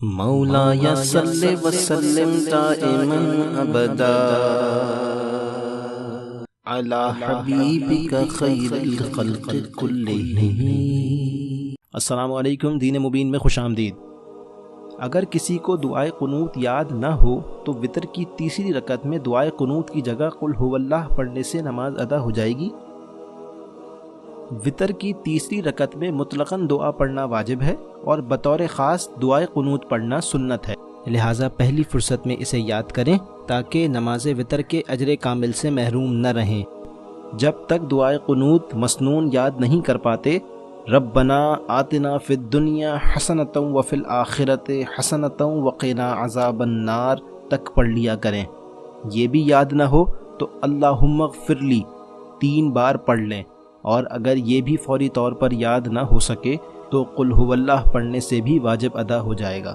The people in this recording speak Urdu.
مولایا صلی وسلم دائما ابدا علی حبیبک خیر الخلق کلہم۔ السلام علیکم، دین مبین میں خوش آمدید۔ اگر کسی کو دعائے قنوت یاد نہ ہو تو وتر کی تیسری رکعت میں دعائے قنوت کی جگہ قل هو اللہ پڑھنے سے نماز ادا ہو جائے گی۔ وتر کی تیسری رکعت میں مطلقاً دعا پڑھنا واجب ہے اور بطور خاص دعائے قنوت پڑھنا سنت ہے، لہٰذا پہلی فرصت میں اسے یاد کریں تاکہ نماز وتر کے اجر کامل سے محروم نہ رہیں۔ جب تک دعائے قنوت مسنون یاد نہیں کر پاتے، ربنا آتنا فی الدنیا حسنۃ وفی الآخرۃ حسنۃ وقنا عذاب النار تک پڑھ لیا کریں۔ یہ بھی یاد نہ ہو تو اللہم اغفر لی 3 بار پڑھ لیں، اور اگر یہ بھی فوری طور پر یاد نہ ہو سکے تو قل هو اللہ پڑھنے سے بھی واجب ادا ہو جائے گا۔